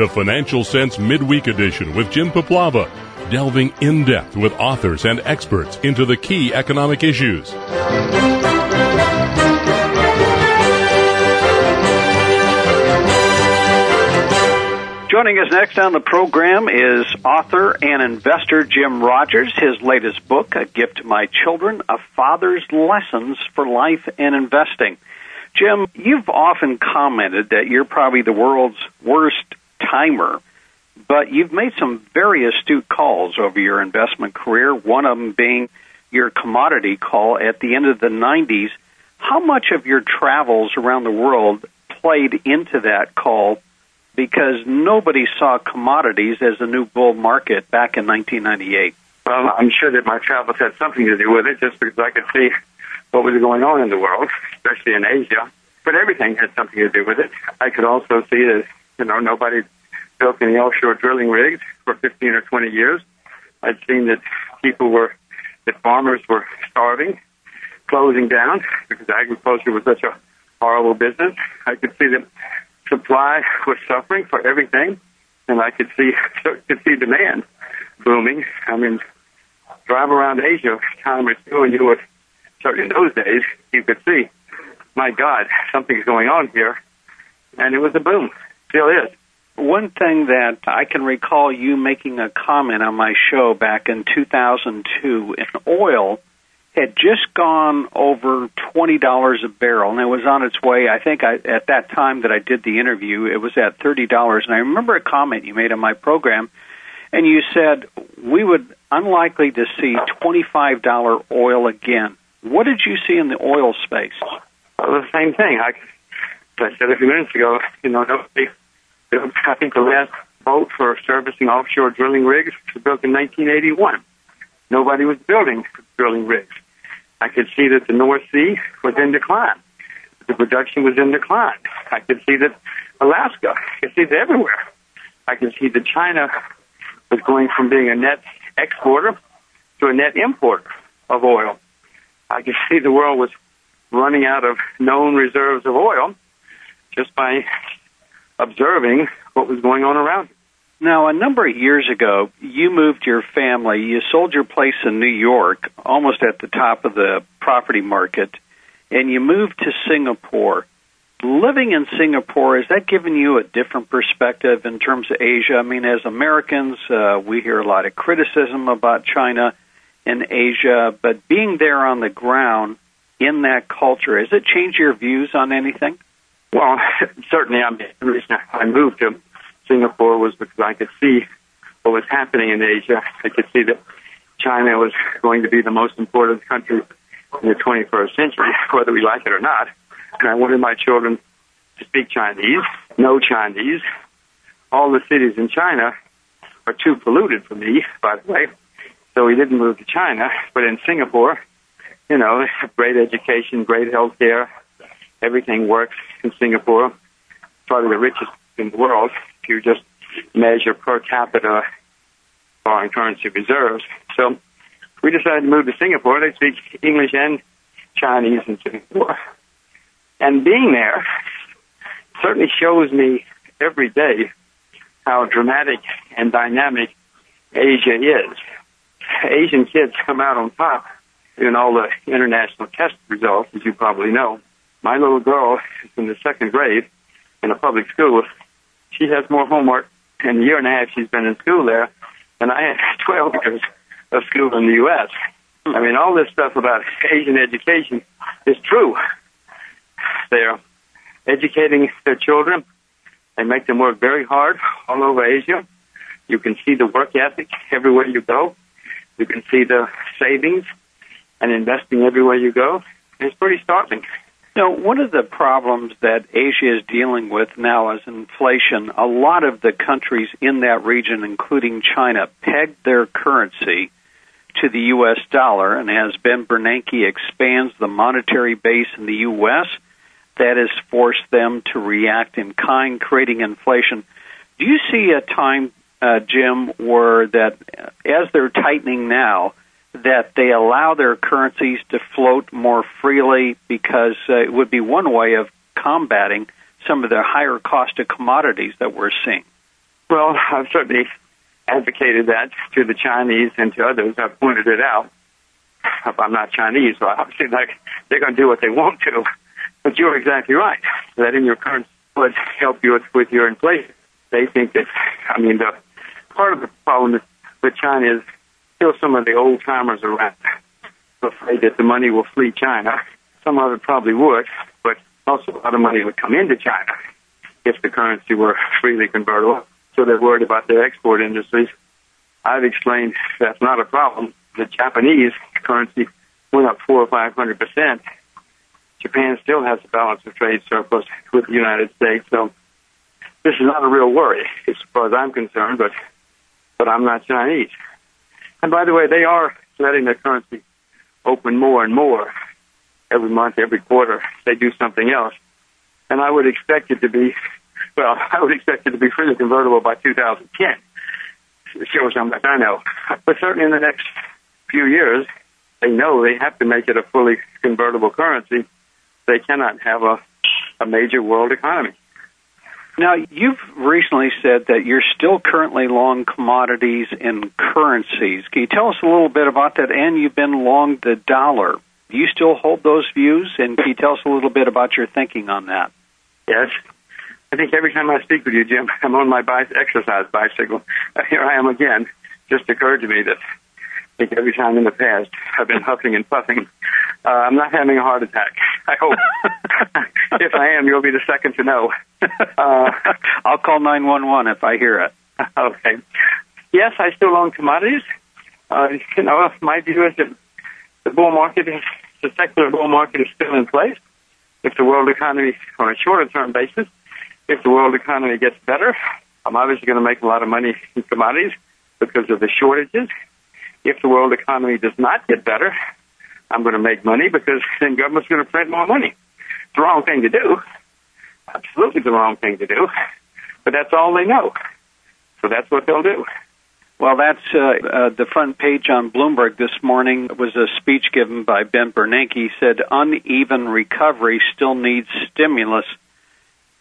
the Financial Sense Midweek Edition with Jim Paplava, delving in depth with authors and experts into the key economic issues. Joining us next on the program is author and investor Jim Rogers. His latest book, A Gift to My Children, A Father's Lessons for Life and Investing. Jim, you've often commented that you're probably the world's worst timer, but you've made some very astute calls over your investment career, one of them being your commodity call at the end of the 90s. How much of your travels around the world played into that call? Because nobody saw commodities as a new bull market back in 1998. Well, I'm sure that my travels had something to do with it, just because I could see what was going on in the world, especially in Asia. But everything had something to do with it. I could also see that, nobody built any offshore drilling rigs for 15 or 20 years. I'd seen that farmers were starving, closing down, because agriculture was such a horrible business. I could see that supply was suffering for everything, and I could see demand booming. I mean, drive around Asia, time or two, and you would, certainly in those days, you could see, my God, something's going on here, and it was a boom. Still is. One thing that I can recall you making a comment on my show back in 2002, in oil had just gone over $20 a barrel, and it was on its way. I think at that time that I did the interview, it was at $30. And I remember a comment you made on my program, and you said we would unlikely to see $25 oil again. What did you see in the oil space? Well, the same thing. I said a few minutes ago, I think the last boat for servicing offshore drilling rigs was built in 1981. Nobody was building drilling rigs. I could see that the North Sea was in decline. The production was in decline. I could see that Alaska, I could see that everywhere. I could see that China was going from being a net exporter to a net importer of oil. I could see the world was running out of known reserves of oil just by observing what was going on around it. Now, a number of years ago, you moved your family. You sold your place in New York, almost at the top of the property market, and you moved to Singapore. Living in Singapore, has that given you a different perspective in terms of Asia? I mean, as Americans, we hear a lot of criticism about China and Asia, but being there on the ground in that culture, has it changed your views on anything? Well, certainly. The reason I moved to Singapore was because I could see what was happening in Asia. I could see that China was going to be the most important country in the 21st century, whether we like it or not. And I wanted my children to speak Chinese, know Chinese. All the cities in China are too polluted for me, by the way, so we didn't move to China. But in Singapore, they have great education, great health care. Everything works in Singapore. Probably the richest in the world if you just measure per capita foreign currency reserves. So we decided to move to Singapore. They speak English and Chinese in Singapore. And being there certainly shows me every day how dramatic and dynamic Asia is. Asian kids come out on top in all the international test results, as you probably know. My little girl is in the second grade in a public school. She has more homework in the year and a half she's been in school there than I had 12 years of school in the U.S. I mean, all this stuff about Asian education is true. They're educating their children. They make them work very hard all over Asia. You can see the work ethic everywhere you go. You can see the savings and investing everywhere you go. It's pretty startling. Now, one of the problems that Asia is dealing with now is inflation. A lot of the countries in that region, including China, pegged their currency to the U.S. dollar, and as Ben Bernanke expands the monetary base in the U.S., that has forced them to react in kind, creating inflation. Do you see a time, Jim, where that as they're tightening now, that they allow their currencies to float more freely, because it would be one way of combating some of the higher cost of commodities that we're seeing? Well, I've certainly advocated that to the Chinese and to others. I've pointed it out. I'm not Chinese, so obviously they're going to do what they want to. But you're exactly right, that in your currency would help you with your inflation. They think that, the part of the problem with China is still some of the old-timers around afraid that the money will flee China. Some of it probably would, but also a lot of money would come into China if the currency were freely convertible. So they're worried about their export industries. I've explained that's not a problem. The Japanese currency went up 400 or 500%. Japan still has a balance of trade surplus with the United States, so this is not a real worry as far as I'm concerned, but I'm not Chinese. And by the way, they are letting their currency open more and more every month, every quarter. They do something else. And I would expect it to be freely convertible by 2010. It shows how much I know. But certainly in the next few years, they know they have to make it a fully convertible currency. They cannot have a major world economy. Now, you've recently said that you're still currently long commodities and currencies. Can you tell us a little bit about that? And you've been long the dollar. Do you still hold those views? And can you tell us a little bit about your thinking on that? Yes. I think every time I speak with you, Jim, I'm on my exercise bicycle. Here I am again. Just occurred to me that I think every time in the past I've been huffing and puffing. I'm not having a heart attack, I hope. If I am, you'll be the second to know. I'll call 911 if I hear it. Okay. Yes, I still own commodities. My view is that the secular bull market is still in place. If the world economy, on a shorter-term basis, if the world economy gets better, I'm obviously going to make a lot of money in commodities because of the shortages. If the world economy does not get better, I'm going to make money because then government's going to print more money. It's the wrong thing to do. Absolutely the wrong thing to do. But that's all they know. So that's what they'll do. Well, that's the front page on Bloomberg this morning was a speech given by Ben Bernanke. He said, uneven recovery still needs stimulus,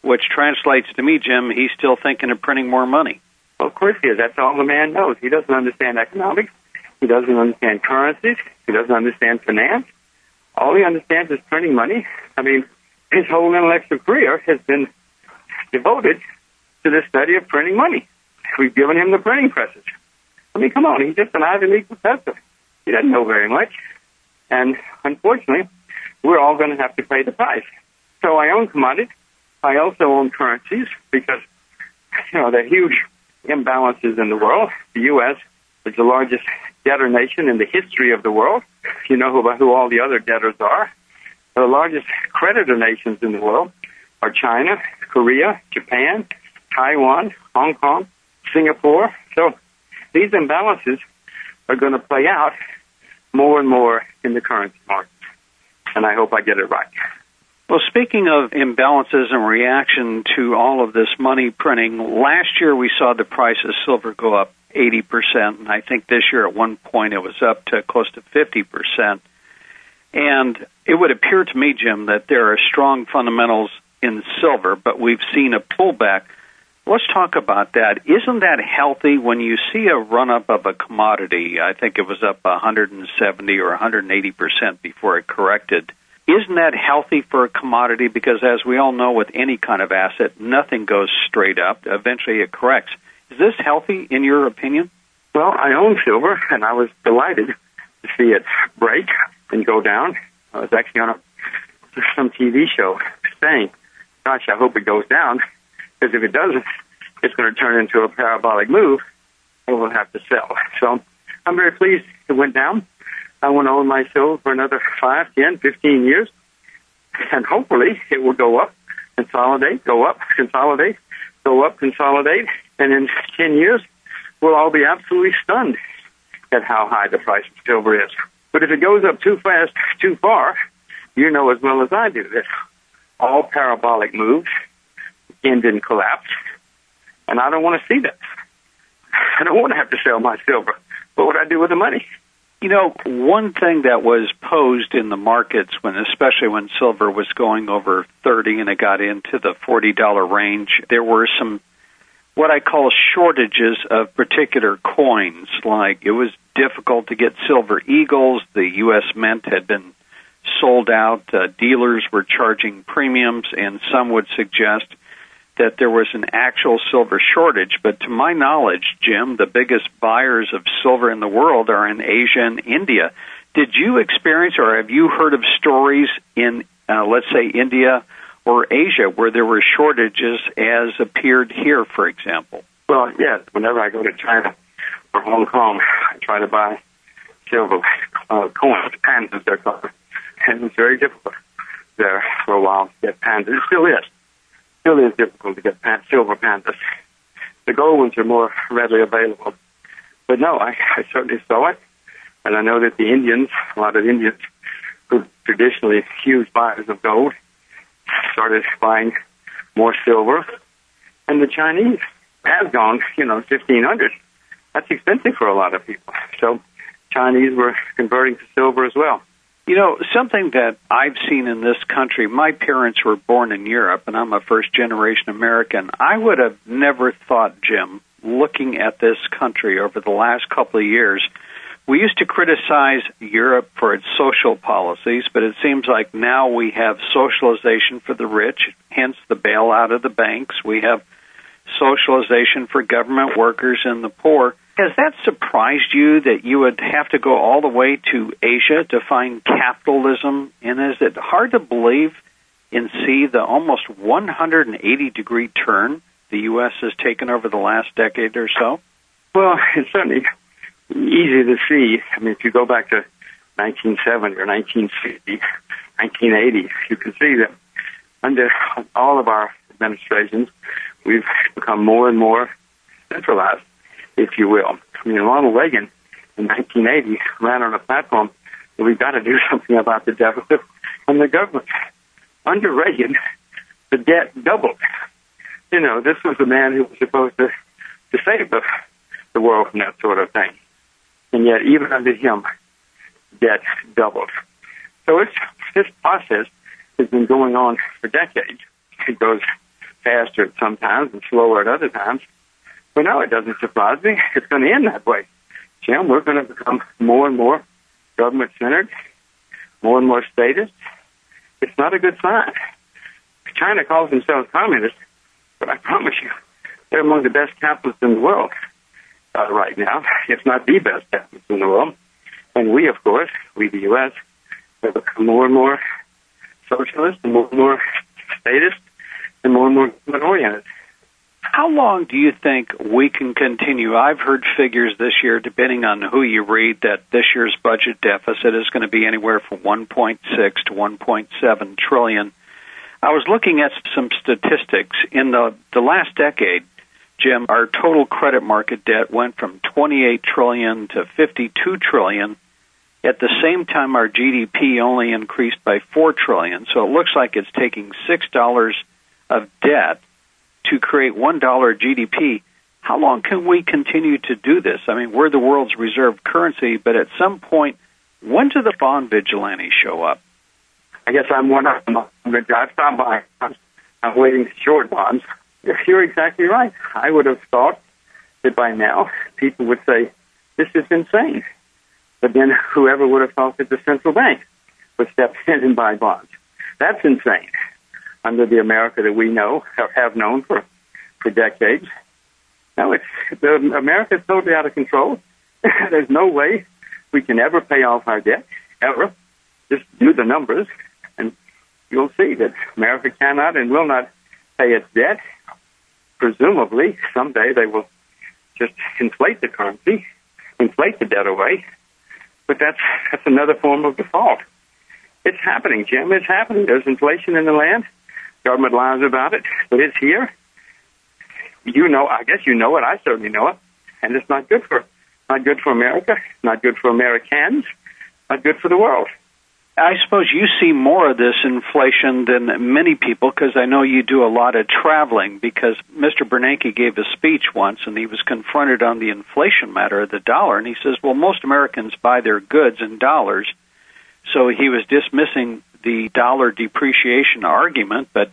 which translates to me, Jim, he's still thinking of printing more money. Well, of course he is. That's all the man knows. He doesn't understand economics. He doesn't understand currencies. He doesn't understand finance. All he understands is printing money. His whole intellectual career has been devoted to the study of printing money. We've given him the printing presses. Come on, he's just an Ivy League professor. He doesn't know very much. And unfortunately, we're all going to have to pay the price. So I own commodities. I also own currencies because, there are huge imbalances in the world. The U.S. is the largest debtor nation in the history of the world. You know who all the other debtors are. The largest creditor nations in the world are China, Korea, Japan, Taiwan, Hong Kong, Singapore. So these imbalances are going to play out more and more in the currency market. And I hope I get it right. Well, speaking of imbalances and reaction to all of this money printing, last year we saw the price of silver go up 80%, and I think this year at one point it was up to close to 50%. And it would appear to me, Jim, that there are strong fundamentals in silver, but we've seen a pullback. Let's talk about that. Isn't that healthy when you see a run-up of a commodity? I think it was up 170 or 180% before it corrected. Isn't that healthy for a commodity? Because as we all know, with any kind of asset, nothing goes straight up. Eventually it corrects. Is this healthy in your opinion? Well, I own silver, and I was delighted to see it break and go down. I was actually on some TV show saying, gosh, I hope it goes down, because if it doesn't, it's going to turn into a parabolic move, and we'll have to sell. So I'm very pleased it went down. I want to own my silver for another 5, 10, 15 years, and hopefully it will go up, consolidate, go up, consolidate, go up, consolidate, and in 10 years, we'll all be absolutely stunned at how high the price of silver is. But if it goes up too fast, too far, you know as well as I do that all parabolic moves end in collapse, and I don't want to see that. I don't want to have to sell my silver. What would I do with the money? One thing that was posed in the markets, especially when silver was going over 30 and it got into the $40 range, there were some what I call shortages of particular coins. Like it was difficult to get silver eagles. The U.S. Mint had been sold out. Dealers were charging premiums, and some would suggest that there was an actual silver shortage. But to my knowledge, Jim, the biggest buyers of silver in the world are in Asia and India. Did you experience or have you heard of stories in, let's say, India or Asia where there were shortages as appeared here, for example? Well, yes. Whenever I go to China or Hong Kong, I try to buy silver coins, pandas they're called. And it's very difficult there for a while to get pandas. It still is. Still is difficult to get silver pandas. The gold ones are more readily available. But no, I certainly saw it. And I know that the Indians, a lot of Indians who traditionally huge buyers of gold, started buying more silver. And the Chinese have gone, 1,500. That's expensive for a lot of people. So Chinese were converting to silver as well. Something that I've seen in this country, my parents were born in Europe, and I'm a first-generation American. I would have never thought, Jim, looking at this country over the last couple of years, we used to criticize Europe for its social policies, but it seems like now we have socialization for the rich, hence the bailout of the banks. We have socialization for government workers and the poor. Has that surprised you that you would have to go all the way to Asia to find capitalism? And is it hard to believe and see the almost 180-degree turn the U.S. has taken over the last decade or so? Well, it's certainly easy to see. I mean, if you go back to 1970 or 1960, 1980, you can see that under all of our administrations, we've become more and more centralized, if you will. I mean, Ronald Reagan in 1980 ran on a platform that we've got to do something about the deficit and the government. Under Reagan, the debt doubled. This was the man who was supposed to save the world from that sort of thing. And yet, even under him, debt doubled. So this process has been going on for decades. It goes faster sometimes and slower at other times. But no, it doesn't surprise me. It's going to end that way. Jim, we're going to become more and more government-centered, more and more statist. It's not a good sign. China calls themselves communists, but I promise you, they're among the best capitalists in the world right now, if not the best capitalists in the world. And we, of course, the U.S., have become more and more socialist and more statist and more government-oriented. How long do you think we can continue? I've heard figures this year, depending on who you read, that this year's budget deficit is going to be anywhere from 1.6 to 1.7 trillion. I was looking at some statistics. In the last decade, Jim, our total credit market debt went from 28 trillion to 52 trillion. At the same time, our GDP only increased by 4 trillion. So it looks like it's taking $6 of debt to create $1 GDP. How long can we continue to do this? I mean, we're the world's reserve currency, but at some point, when do the bond vigilantes show up? I guess I'm one of them. I've stopped by. I'm waiting to short bonds. You're exactly right. I would have thought that by now people would say, this is insane. But then whoever would have thought that the central bank would step in and buy bonds? That's insane. Under the America that we know, or have known for decades. No, America is totally out of control. There's no way we can ever pay off our debt, ever. Just do the numbers, and you'll see that America cannot and will not pay its debt. Presumably, someday they will just inflate the currency, inflate the debt away. But that's another form of default. It's happening, Jim. It's happening. There's inflation in the land. Government lies about it, but it's here. I guess you know it. I certainly know it, and it's not good for America. Not good for Americans. Not good for the world. I suppose you see more of this inflation than many people, because I know you do a lot of traveling, because Mr. Bernanke gave a speech once, and he was confronted on the inflation matter of the dollar, and he says, well, most Americans buy their goods in dollars, so he was dismissing the dollar depreciation argument, but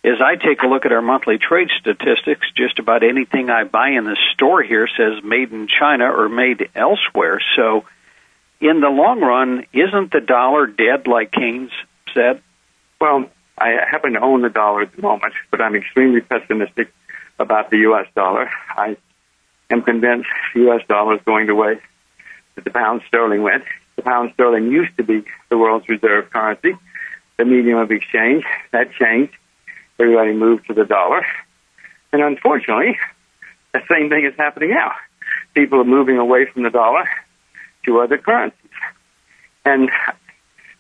as I take a look at our monthly trade statistics, just about anything I buy in the store here says made in China or made elsewhere. So in the long run, isn't the dollar dead like Keynes said? Well, I happen to own the dollar at the moment, but I'm extremely pessimistic about the U.S. dollar. I am convinced the U.S. dollar is going the way that the pound sterling went. The pound sterling used to be the world's reserve currency, the medium of exchange. That changed. Everybody moved to the dollar. And unfortunately, the same thing is happening now. People are moving away from the dollar to other currencies. And,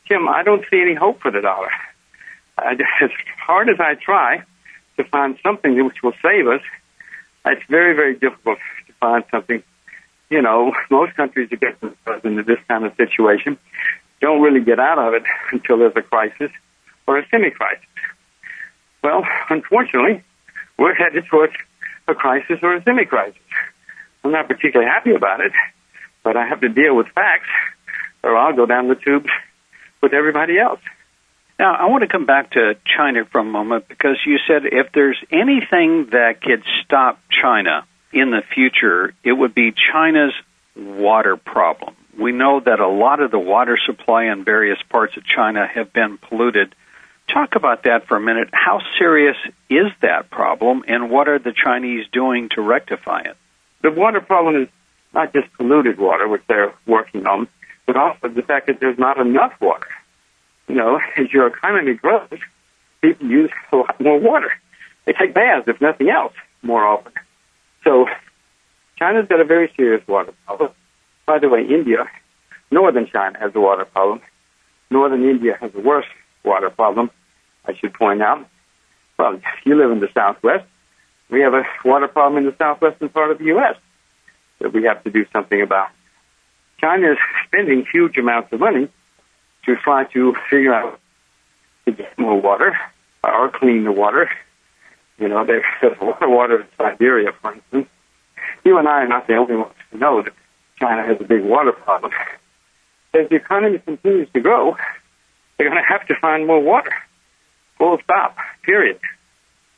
Jim, I don't see any hope for the dollar. As hard as I try to find something which will save us, it's very, very difficult to find something. You know, most countries that get themselves into this kind of situation don't really get out of it until there's a crisis or a semi-crisis. Well, unfortunately, we're headed towards a crisis or a semi-crisis. I'm not particularly happy about it, but I have to deal with facts, or I'll go down the tubes with everybody else. Now, I want to come back to China for a moment, because you said if there's anything that could stop China in the future, it would be China's water problem. We know that a lot of the water supply in various parts of China have been polluted. Talk about that for a minute. How serious is that problem, and what are the Chinese doing to rectify it? The water problem is not just polluted water, which they're working on, but also the fact that there's not enough water. You know, as your economy grows, people use a lot more water. They take baths, if nothing else, more often. So China's got a very serious water problem. By the way, India, northern China has a water problem. Northern India has a worse water problem, I should point out. Well, you live in the Southwest. We have a water problem in the southwestern part of the U.S. that we have to do something about. China is spending huge amounts of money to try to figure out to get more water or clean the water. You know, there's a lot of water in Siberia, for instance. You and I are not the only ones to know that China has a big water problem. As the economy continues to grow, they're going to have to find more water. Full stop, period.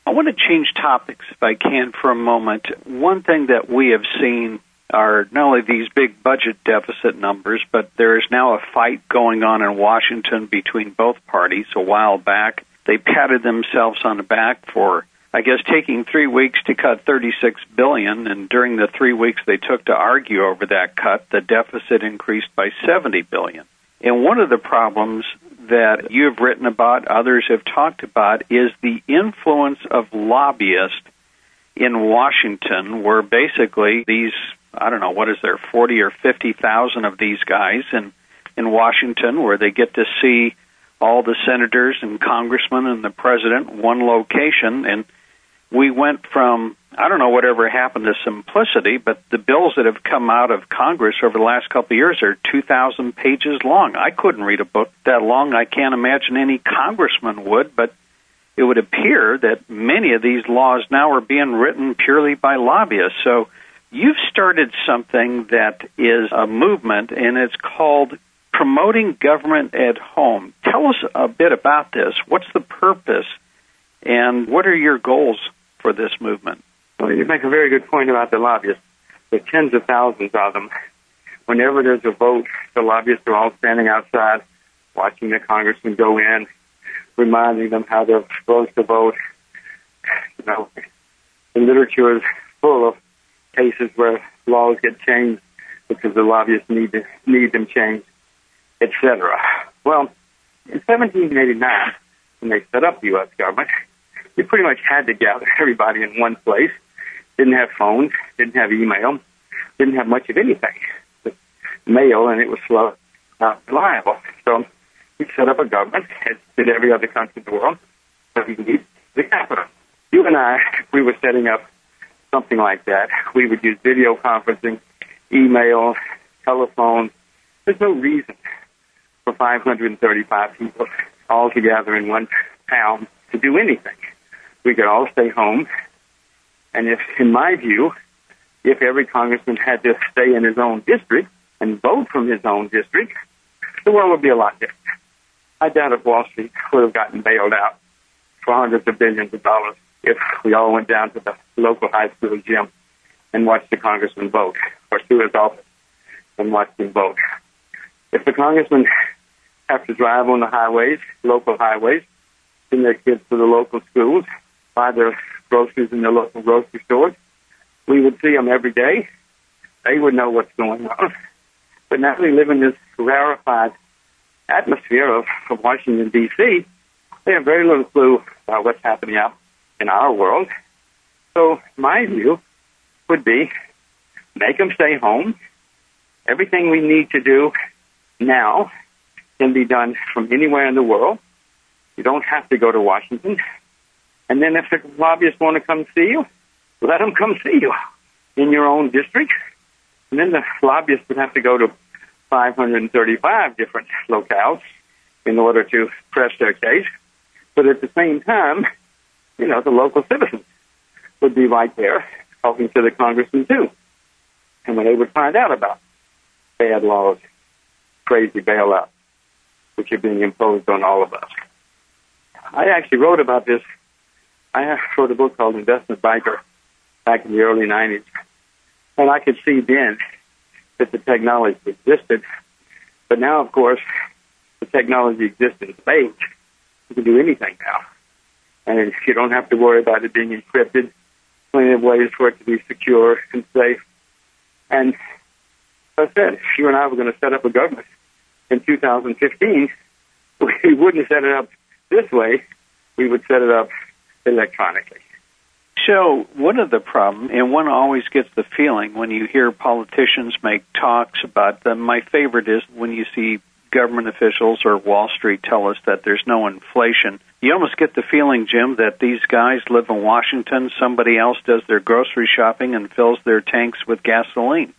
I want to change topics, if I can, for a moment. One thing that we have seen are not only these big budget deficit numbers, but there is now a fight going on in Washington between both parties. A while back, they patted themselves on the back for, I guess, taking 3 weeks to cut $36 billion, and during the 3 weeks they took to argue over that cut, the deficit increased by $70 billion. And one of the problems that you've written about, others have talked about, is the influence of lobbyists in Washington, where basically these, I don't know, what is there, 40 or 50,000 of these guys in Washington, where they get to see all the senators and congressmen and the president in one location. And we went from, I don't know whatever happened to simplicity, but the bills that have come out of Congress over the last couple of years are 2,000 pages long. I couldn't read a book that long. I can't imagine any congressman would, but it would appear that many of these laws now are being written purely by lobbyists. So you've started something that is a movement, and it's called Promoting Government at Home. Tell us a bit about this. What's the purpose, and what are your goals for this movement? Well, you make a very good point about the lobbyists. There are tens of thousands of them. Whenever there's a vote, the lobbyists are all standing outside watching the congressman go in, reminding them how they're supposed to vote. You know, the literature is full of cases where laws get changed because the lobbyists need them changed, etc. Well, in 1789, when they set up the U.S. government, you pretty much had to gather everybody in one place. Didn't have phones, didn't have email, didn't have much of anything. Just mail, and it was slow, not reliable. So we set up a government, as did every other country in the world, but we need the capital. You and I, if we were setting up something like that, we would use video conferencing, email, telephone. There's no reason for 535 people all together in one town to do anything. We could all stay home. And if, in my view, if every congressman had to stay in his own district and vote from his own district, the world would be a lot different. I doubt if Wall Street would have gotten bailed out for hundreds of billions of dollars if we all went down to the local high school gym and watched the congressman vote, or to his office and watched him vote. If the congressmen have to drive on the highways, local highways, send their kids to the local schools, buy their groceries in the local grocery stores, we would see them every day. They would know what's going on. But now they live in this rarefied atmosphere of Washington, D.C. They have very little clue about what's happening out in our world. So my view would be make them stay home. Everything we need to do now can be done from anywhere in the world. You don't have to go to Washington. And then if the lobbyists want to come see you, let them come see you in your own district. And then the lobbyists would have to go to 535 different locales in order to press their case. But at the same time, the local citizens would be right there talking to the congressman too. And when they would find out about bad laws, crazy bailouts, which are being imposed on all of us. I actually wrote about this. I wrote a book called Investment Banker back in the early 90s. And I could see then that the technology existed. But now, of course, the technology exists in spades. You can do anything now. And you don't have to worry about it being encrypted. Plenty of ways for it to be secure and safe. And as I said, if you and I were going to set up a government in 2015, we wouldn't set it up this way. We would set it up electronically. So one of the problems, and one always gets the feeling when you hear politicians make talks about them, my favorite is when you see government officials or Wall Street tell us that there's no inflation. You almost get the feeling, Jim, that these guys live in Washington, somebody else does their grocery shopping and fills their tanks with gasoline.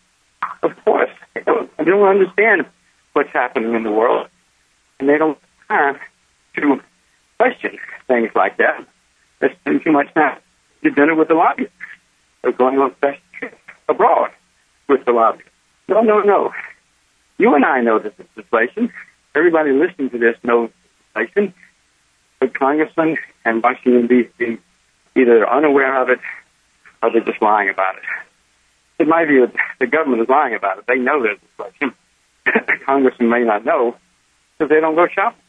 Of course. They don't understand what's happening in the world, and they don't have to question things like that. They spend too much time to dinner with the lobbyists. They're going on special trips abroad with the lobbyists. No. You and I know that it's inflation. Everybody listening to this knows inflation. But congressmen and Washington, D.C. either are unaware of it or they're just lying about it. In my view, the government is lying about it. They know there's inflation. The congressmen may not know because they don't go shopping.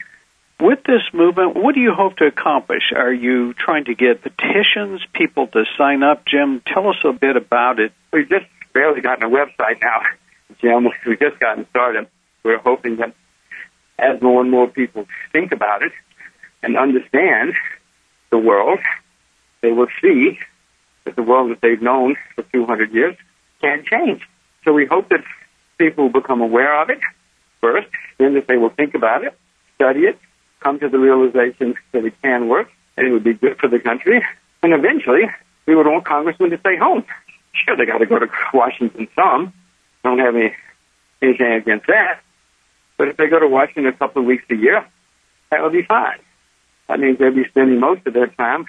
With this movement, what do you hope to accomplish? Are you trying to get petitions, people to sign up? Jim, tell us a bit about it. We've just barely gotten a website now, Jim. We've just gotten started. We're hoping that as more and more people think about it and understand the world, they will see that the world that they've known for 200 years can't change. So we hope that people will become aware of it first, then that they will think about it, study it, come to the realization that it can work, and it would be good for the country. And eventually, we would want congressmen to stay home. Sure, they got to go to Washington some. Don't have anything against that. But if they go to Washington a couple of weeks a year, that would be fine. That means they'll be spending most of their time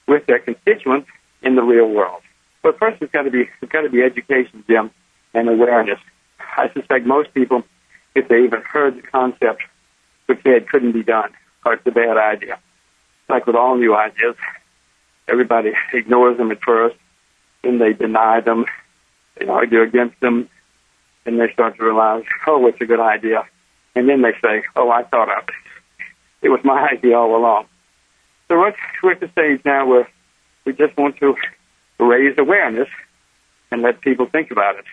with their constituents in the real world. But first, it's got to be education, Jim, and awareness. I suspect most people, if they even heard the concept, would say it couldn't be done, or it's a bad idea. Like with all new ideas, everybody ignores them at first, then they deny them, they argue against them, and they start to realize, oh, it's a good idea. And then they say, oh, I thought of it. It was my idea all along. So we're at the stage now where we just want to raise awareness and let people think about it.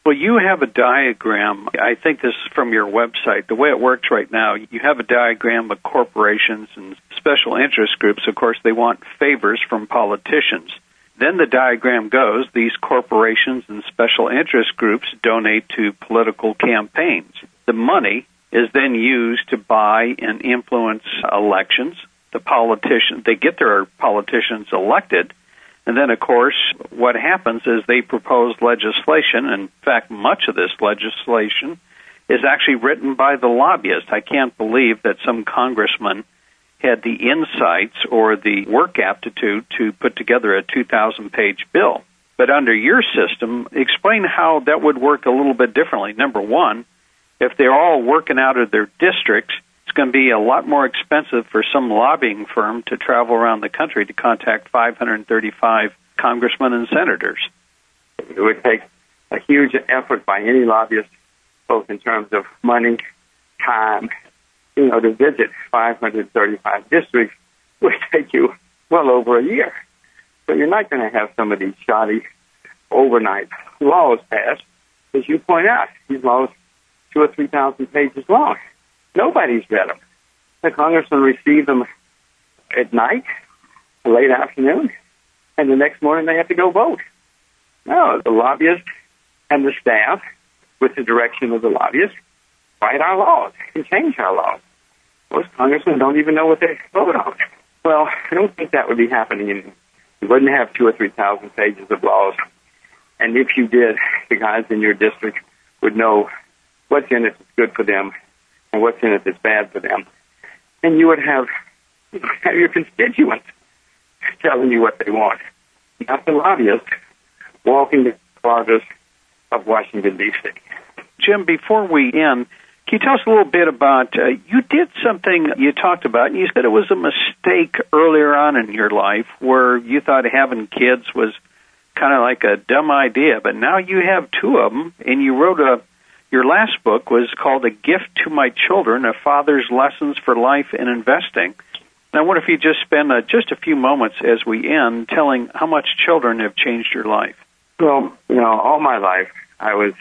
Well, you have a diagram. I think this is from your website. The way it works right now, you have a diagram of corporations and special interest groups. Of course, they want favors from politicians. Then the diagram goes, these corporations and special interest groups donate to political campaigns. The money is then used to buy and influence elections. They get their politicians elected. And then, of course, what happens is they propose legislation. In fact, much of this legislation is actually written by the lobbyists. I can't believe that some congressman had the insights or the work aptitude to put together a 2,000-page bill. But under your system, explain how that would work a little bit differently. Number one, if they're all working out of their districts, it's going to be a lot more expensive for some lobbying firm to travel around the country to contact 535 congressmen and senators. It would take a huge effort by any lobbyist, both in terms of money, time, to visit 535 districts would take you well over a year. So you're not going to have some of these shoddy overnight laws passed. As you point out, these laws 2,000 or 3,000 pages long. Nobody's read them. The congressmen receive them at night, late afternoon, and the next morning they have to go vote. No, the lobbyists and the staff, with the direction of the lobbyists, write our laws and change our laws. Most congressmen don't even know what they vote on. Well, I don't think that would be happening. You wouldn't have 2,000 or 3,000 pages of laws. And if you did, the guys in your district would know what's in it that's good for them and what's in it that's bad for them. And you would have your constituents telling you what they want, not the lobbyists walking the corridors of Washington, D.C. Jim, before we end, can you tell us a little bit about, you did something you talked about, and you said it was a mistake earlier on in your life where you thought having kids was kind of like a dumb idea, but now you have two of them, and you wrote your last book was called A Gift to My Children, A Father's Lessons for Life and Investing. And I wonder if you just spend just a few moments as we end telling how much children have changed your life. Well, all my life I was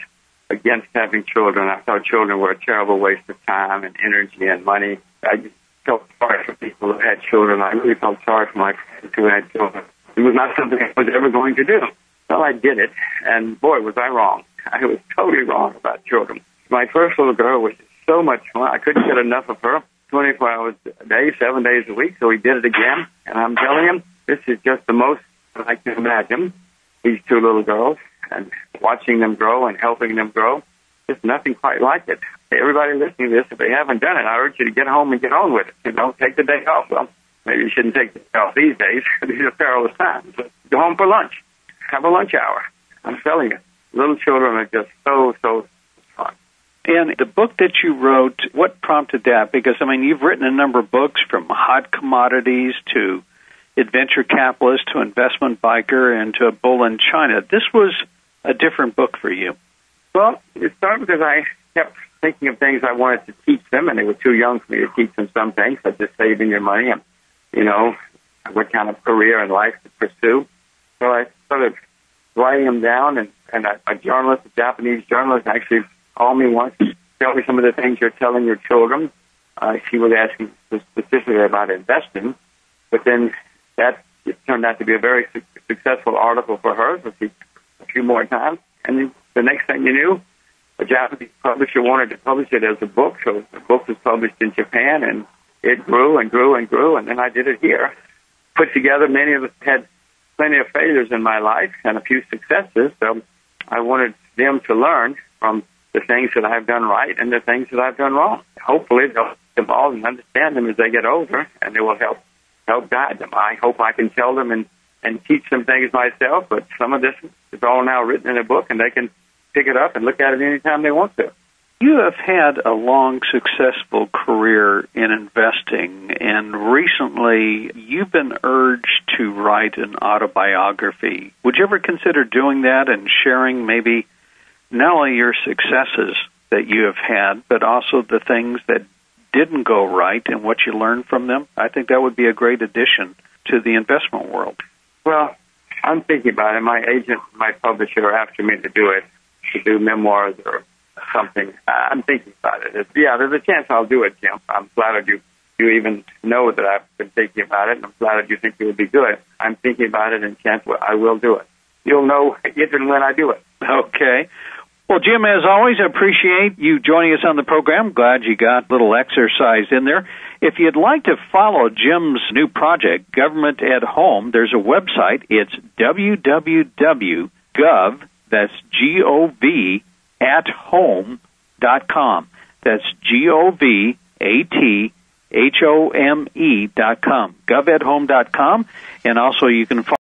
against having children. I thought children were a terrible waste of time and energy and money. I just felt sorry for people who had children. I really felt sorry for my friends who had children. It was not something I was ever going to do. Well, I did it, and boy, was I wrong. I was totally wrong about children. My first little girl was so much fun. I couldn't get enough of her 24 hours a day, 7 days a week, so we did it again. And I'm telling him, this is just the most I can imagine, these two little girls, and watching them grow and helping them grow. There's nothing quite like it. Everybody listening to this, if they haven't done it, I urge you to get home and get on with it. Take the day off. Well, maybe you shouldn't take the day off these days. These are perilous times. But go home for lunch. Have a lunch hour. I'm telling you, little children are just so fun. And the book that you wrote, what prompted that? Because, you've written a number of books from hot commodities to adventure capitalist to investment biker and to a bull in China. This was a different book for you. Well, it started because I kept thinking of things I wanted to teach them, and they were too young for me to teach them some things, such as saving your money and, what kind of career in life to pursue. So I started writing them down, and a journalist, a Japanese journalist, actually called me once to tell me some of the things you're telling your children. She was asking specifically about investing, but then that turned out to be a very successful article for her, so she a few more times. And then the next thing you knew, a Japanese publisher wanted to publish it as a book, so the book was published in Japan, and it grew and grew and grew, and then I did it here. Put together, many of us had plenty of failures in my life and a few successes, so I wanted them to learn from the things that I've done right and the things that I've done wrong. Hopefully they'll evolve and understand them as they get older, and they will help guide them. I hope I can tell them and teach them things myself, but some of this is all now written in a book, and they can pick it up and look at it anytime they want to. You have had a long, successful career in investing, and recently you've been urged to write an autobiography. Would you ever consider doing that and sharing maybe not only your successes that you have had, but also the things that didn't go right and what you learned from them? I think that would be a great addition to the investment world. Well, I'm thinking about it. My agent, my publisher are after me to do memoirs or something. I'm thinking about it. There's a chance I'll do it, Jim. I'm flattered you even know that I've been thinking about it, and I'm flattered you think it would be good. I'm thinking about it, and chance I will do it. You'll know if and when I do it. Okay. Well, Jim, as always, I appreciate you joining us on the program. Glad you got a little exercise in there. If you'd like to follow Jim's new project, Government at Home, there's a website. It's www.gov, that's G-O-V, at home.com. That's GOVATHOME.com. GovAtHome.com. And also you can follow